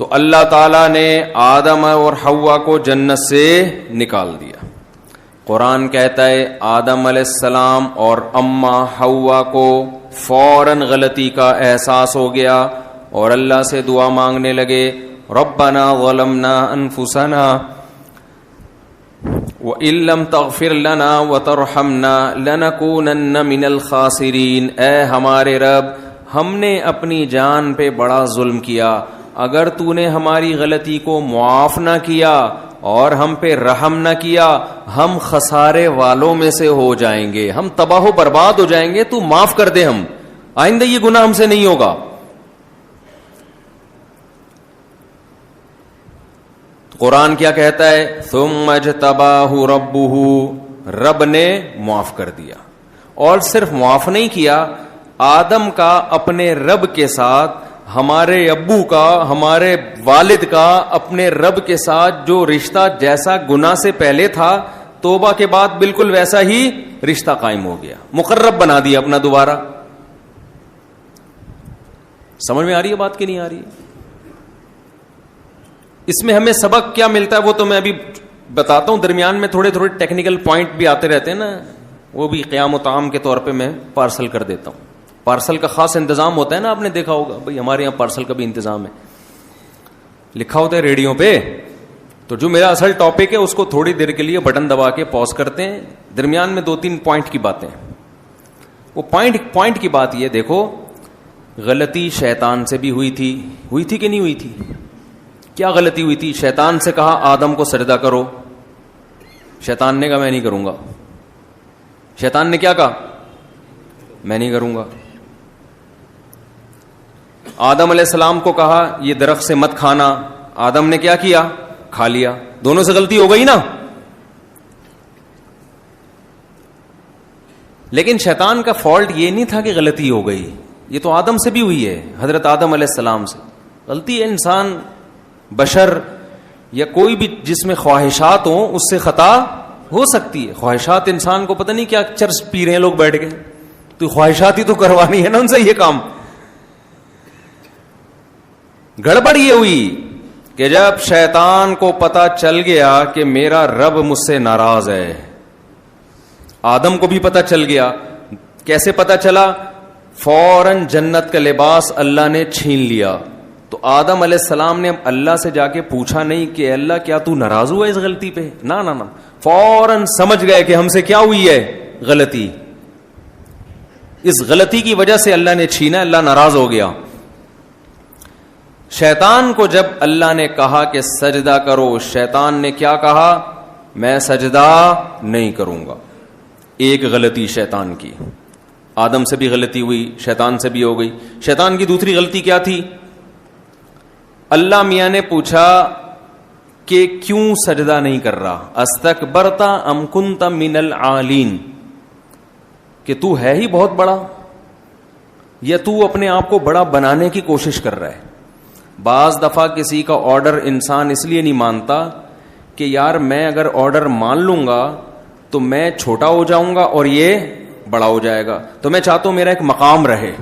تو اللہ تعالیٰ نے آدم اور حوا کو جنت سے نکال دیا. قرآن کہتا ہے آدم علیہ السلام اور اماں حوا کو فوراً غلطی کا احساس ہو گیا اور اللہ سے دعا مانگنے لگے, ربنا ظلمنا انفسنا وَإِن لَّمْ تَغْفِرْ لَنَا وَتَرْحَمْنَا لَنَكُونَنَّ مِنَ الْخَاسِرِينَ. اے ہمارے رب, ہم نے اپنی جان پہ بڑا ظلم کیا, اگر تو نے ہماری غلطی کو معاف نہ کیا اور ہم پہ رحم نہ کیا ہم خسارے والوں میں سے ہو جائیں گے, ہم تباہ و برباد ہو جائیں گے. تو معاف کر دے, ہم آئندہ یہ گناہ ہم سے نہیں ہوگا. قرآن کیا کہتا ہے, ثم اجتباہ ربہ, رب نے معاف کر دیا. اور صرف معاف نہیں کیا, آدم کا اپنے رب کے ساتھ, ہمارے ابو کا, ہمارے والد کا اپنے رب کے ساتھ جو رشتہ جیسا گناہ سے پہلے تھا, توبہ کے بعد بالکل ویسا ہی رشتہ قائم ہو گیا, مقرب بنا دیا اپنا دوبارہ. سمجھ میں آ رہی ہے بات کہ نہیں آ رہی ہے؟ اس میں ہمیں سبق کیا ملتا ہے وہ تو میں ابھی بتاتا ہوں, درمیان میں تھوڑے تھوڑے ٹیکنیکل پوائنٹ بھی آتے رہتے ہیں نا, وہ بھی قیام و طعام کے طور پہ میں پارسل کر دیتا ہوں. پارسل کا خاص انتظام ہوتا ہے نا, آپ نے دیکھا ہوگا بھائی ہمارے یہاں پارسل کا بھی انتظام ہے, لکھا ہوتا ہے ریڈیو پہ. تو جو میرا اصل ٹاپک ہے اس کو تھوڑی دیر کے لیے بٹن دبا کے پاز کرتے ہیں, درمیان میں 2-3 پوائنٹ کی باتیں. وہ پوائنٹ کی بات یہ دیکھو, غلطی شیطان سے بھی ہوئی تھی کہ نہیں ہوئی تھی؟ کیا غلطی ہوئی تھی؟ شیطان سے کہا آدم کو سجدہ کرو, شیطان نے کہا میں نہیں کروں گا. شیطان نے کیا کہا؟ میں نہیں کروں گا. آدم علیہ السلام کو کہا یہ درخت سے مت کھانا, آدم نے کیا کیا؟ کھا لیا. دونوں سے غلطی ہو گئی نا. لیکن شیطان کا فالٹ یہ نہیں تھا کہ غلطی ہو گئی, یہ تو آدم سے بھی ہوئی ہے, حضرت آدم علیہ السلام سے. غلطی ہے, انسان بشر یا کوئی بھی جس میں خواہشات ہوں اس سے خطا ہو سکتی ہے. خواہشات انسان کو پتہ نہیں کیا چرس پی رہے ہیں لوگ بیٹھ کے, تو خواہشات ہی تو کروانی ہے نا ان سے یہ کام. گڑبڑ یہ ہوئی کہ جب شیطان کو پتا چل گیا کہ میرا رب مجھ سے ناراض ہے, آدم کو بھی پتا چل گیا. کیسے پتا چلا؟ فوراً جنت کا لباس اللہ نے چھین لیا. تو آدم علیہ السلام نے اللہ سے جا کے پوچھا نہیں کہ اللہ کیا تو ناراض ہوا اس غلطی پہ؟ نہ, فوراً سمجھ گئے کہ ہم سے کیا ہوئی ہے غلطی. اس غلطی کی وجہ سے اللہ نے چھینا, اللہ ناراض ہو گیا. شیطان کو جب اللہ نے کہا کہ سجدہ کرو, شیطان نے کیا کہا؟ میں سجدہ نہیں کروں گا. ایک غلطی شیطان کی, آدم سے بھی غلطی ہوئی, شیطان سے بھی ہو گئی. شیطان کی دوسری غلطی کیا تھی؟ اللہ میاں نے پوچھا کہ کیوں سجدہ نہیں کر رہا؟ استکبرت ام کنت من العالین, کہ تو ہے ہی بہت بڑا یا تو اپنے آپ کو بڑا بنانے کی کوشش کر رہا ہے. بعض دفعہ کسی کا آرڈر انسان اس لیے نہیں مانتا کہ یار میں اگر آرڈر مان لوں گا تو میں چھوٹا ہو جاؤں گا اور یہ بڑا ہو جائے گا, تو میں چاہتا ہوں میرا ایک مقام رہے.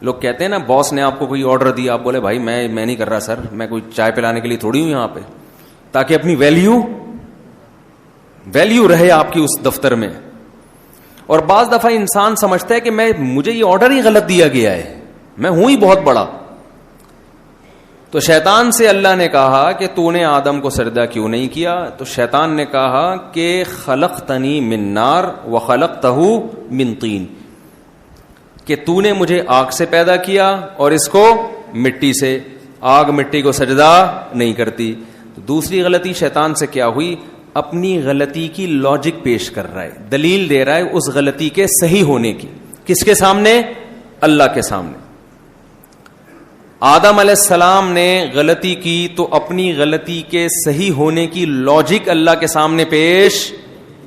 لوگ کہتے ہیں نا باس نے آپ کو کوئی آرڈر دیا, آپ بولے بھائی میں نہیں کر رہا سر, میں کوئی چائے پلانے کے لیے تھوڑی ہوں یہاں پہ, تاکہ اپنی ویلیو رہے آپ کی اس دفتر میں. اور بعض دفعہ انسان سمجھتا ہے کہ مجھے یہ آرڈر ہی غلط دیا گیا ہے, میں ہوں ہی بہت بڑا. تو شیطان سے اللہ نے کہا کہ تو نے آدم کو سجدہ کیوں نہیں کیا؟ تو شیطان نے کہا کہ خلقتنی من نار وخلقتہ من طین, کہ تو نے مجھے آگ سے پیدا کیا اور اس کو مٹی سے, آگ مٹی کو سجدہ نہیں کرتی. دوسری غلطی شیطان سے کیا ہوئی؟ اپنی غلطی کی لاجک پیش کر رہا ہے, دلیل دے رہا ہے اس غلطی کے صحیح ہونے کی. کس کے سامنے؟ اللہ کے سامنے. آدم علیہ السلام نے غلطی کی تو اپنی غلطی کے صحیح ہونے کی لاجک اللہ کے سامنے پیش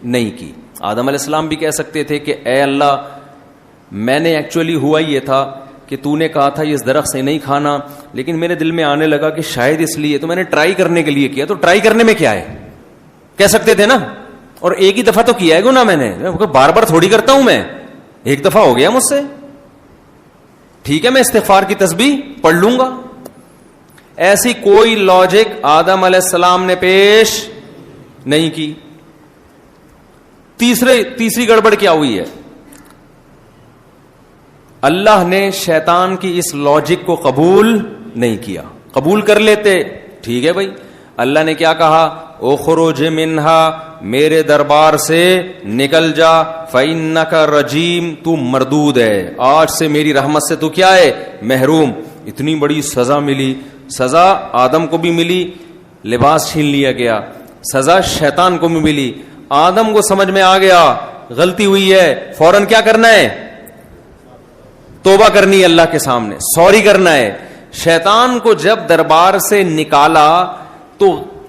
نہیں کی. آدم علیہ السلام بھی کہہ سکتے تھے کہ اے اللہ, میں نے ایکچولی ہوا یہ تھا کہ تو نے کہا تھا اس درخت سے نہیں کھانا, لیکن میرے دل میں آنے لگا کہ شاید اس لیے, تو میں نے ٹرائی کرنے کے لیے کیا. تو ٹرائی کرنے میں کیا ہے, کہہ سکتے تھے نا. اور ایک ہی دفعہ تو کیا ہے گناہ میں نے, بار بار تھوڑی کرتا ہوں میں, ایک دفعہ ہو گیا مجھ سے, ٹھیک ہے میں استغفار کی تسبیح پڑھ لوں گا. ایسی کوئی لاجک آدم علیہ السلام نے پیش نہیں کی. تیسری گڑبڑ کیا ہوئی ہے؟ اللہ نے شیطان کی اس لاجک کو قبول نہیں کیا. قبول کر لیتے ٹھیک ہے بھائی. اللہ نے کیا کہا؟ اخرج منہا، میرے دربار سے نکل جا، فإنک رجیم، تو مردود ہے، آج سے میری رحمت سے تو کیا ہے؟ محروم. اتنی بڑی سزا ملی. سزا آدم کو بھی ملی، لباس چھین لیا گیا. سزا شیطان کو بھی ملی. آدم کو سمجھ میں آ گیا غلطی ہوئی ہے، فوراً کیا کرنا ہے؟ توبہ کرنی ہے اللہ کے سامنے، سوری کرنا ہے. شیطان کو جب دربار سے نکالا تو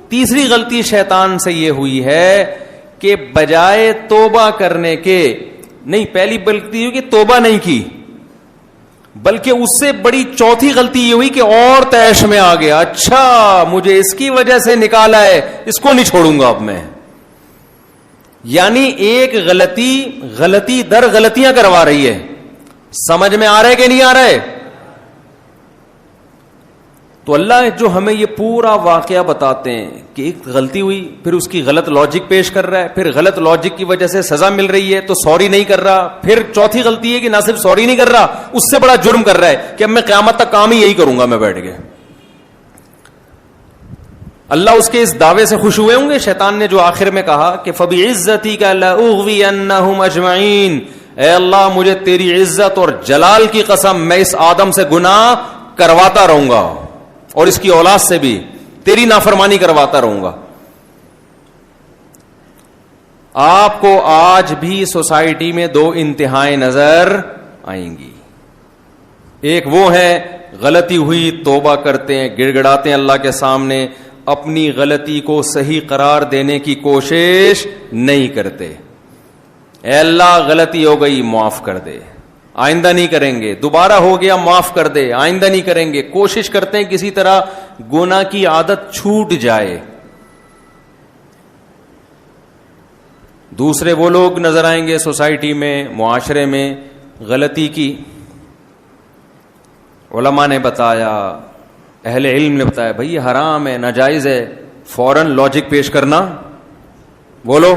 تیسری غلطی شیطان سے یہ ہوئی ہے کہ بجائے توبہ کرنے کے، نہیں پہلی غلطی ہوئی کہ توبہ نہیں کی، بلکہ اس سے بڑی چوتھی غلطی یہ ہوئی کہ اور تیش میں آ گیا. اچھا مجھے اس کی وجہ سے نکالا ہے، اس کو نہیں چھوڑوں گا اب میں. یعنی ایک غلطی در غلطیاں کروا رہی ہے. سمجھ میں آ رہا ہے کہ نہیں آ رہا ہے؟ تو اللہ جو ہمیں یہ پورا واقعہ بتاتے ہیں کہ ایک غلطی ہوئی، پھر اس کی غلط لاجک پیش کر رہا ہے، پھر غلط لاجک کی وجہ سے سزا مل رہی ہے تو سوری نہیں کر رہا، پھر چوتھی غلطی ہے کہ نہ صرف سوری نہیں کر رہا، اس سے بڑا جرم کر رہا ہے کہ اب میں قیامت تک کام ہی یہی کروں گا میں بیٹھ کے. اللہ اس کے اس دعوے سے خوش ہوئے ہوں گے. شیطان نے جو آخر میں کہا کہ فَبِعِزَّتِكَ لَأُغْوِيَنَّهُمْ أَجْمَعِينَ، اے اللہ مجھے تیری عزت اور جلال کی قسم میں اس آدم سے گناہ کرواتا رہوں گا اور اس کی اولاد سے بھی تیری نافرمانی کرواتا رہوں گا. آپ کو آج بھی سوسائٹی میں دو انتہائیں نظر آئیں گی. ایک وہ ہے غلطی ہوئی توبہ کرتے ہیں، گڑ گڑاتے ہیں اللہ کے سامنے، اپنی غلطی کو صحیح قرار دینے کی کوشش نہیں کرتے. اے اللہ غلطی ہو گئی معاف کر دے، آئندہ نہیں کریں گے. دوبارہ ہو گیا معاف کر دے، آئندہ نہیں کریں گے. کوشش کرتے ہیں کسی طرح گناہ کی عادت چھوٹ جائے. دوسرے وہ لوگ نظر آئیں گے سوسائٹی میں، معاشرے میں، غلطی کی علماء نے بتایا، اہل علم نے بتایا بھئی یہ حرام ہے، ناجائز ہے، فوراً لاجک پیش کرنا بولو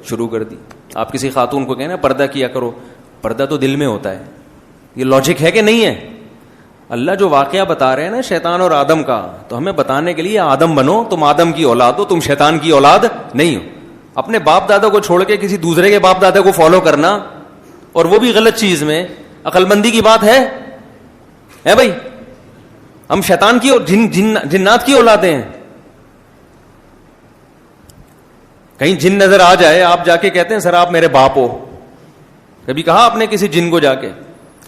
شروع کر دی. آپ کسی خاتون کو کہنا پردہ کیا کرو، پردہ تو دل میں ہوتا ہے، یہ لاجک ہے کہ نہیں ہے؟ اللہ جو واقعہ بتا رہے ہیں نا شیطان اور آدم کا، تو ہمیں بتانے کے لیے آدم بنو، تم آدم کی اولاد ہو، تم شیطان کی اولاد نہیں ہو. اپنے باپ دادا کو چھوڑ کے کسی دوسرے کے باپ دادا کو فالو کرنا، اور وہ بھی غلط چیز میں، عقل مندی کی بات ہے بھائی؟ ہم شیطان کی اور جنات کی اولادیں ہیں. کہیں جن نظر آ جائے، آپ جا کے کہتے ہیں سر آپ میرے باپ ہو. کبھی کہا آپ نے کسی جن کو جا کے؟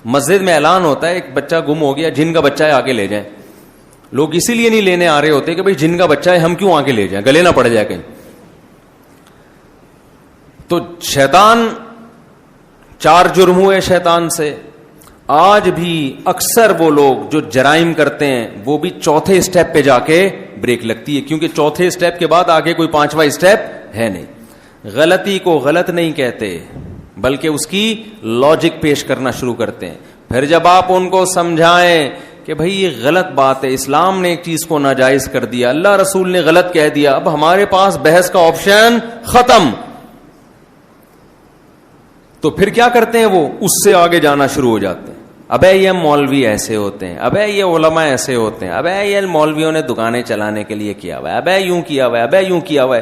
مسجد میں اعلان ہوتا ہے ایک بچہ گم ہو گیا، جن کا بچہ ہے آگے لے جائیں. لوگ اسی لیے نہیں لینے آ رہے ہوتے کہ بھئی جن کا بچہ ہے ہم کیوں آگے لے جائیں، گلے نہ پڑ جائے کہیں. تو شیطان، 4 جرم ہوئے شیطان سے. آج بھی اکثر وہ لوگ جو جرائم کرتے ہیں وہ بھی چوتھے اسٹیپ پہ جا کے بریک لگتی ہے، کیونکہ چوتھے اسٹیپ کے بعد آگے کوئی 5واں اسٹیپ ہے نہیں. غلطی کو غلط نہیں کہتے بلکہ اس کی لاجک پیش کرنا شروع کرتے ہیں. پھر جب آپ ان کو سمجھائیں کہ بھئی یہ غلط بات ہے، اسلام نے ایک چیز کو ناجائز کر دیا، اللہ رسول نے غلط کہہ دیا، اب ہمارے پاس بحث کا آپشن ختم، تو پھر کیا کرتے ہیں وہ اس سے آگے جانا شروع ہو جاتے ہیں. ابے یہ مولوی ایسے ہوتے ہیں، ابے یہ علماء ایسے ہوتے ہیں، ابے یہ مولویوں نے دکانیں چلانے کے لیے کیا ہوا ہے، ابے یوں کیا ہوا ہے، ابے یوں کیا ہوا ہے.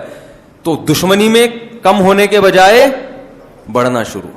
تو دشمنی میں کم ہونے کے بجائے بڑھنا شروع.